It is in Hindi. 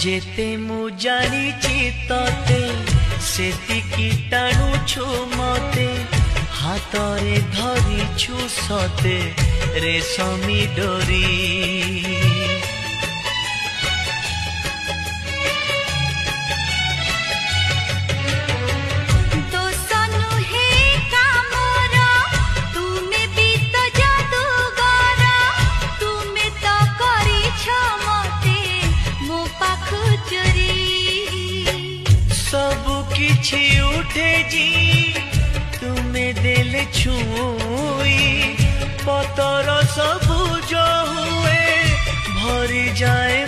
जेते मु जानिची तते सेतिकी टाणुछु मते हातरे धरिछु सते रेशमी डोरी किछि उठे जी तुम्हें देले छुई पतर सबुज हुए भरी जाए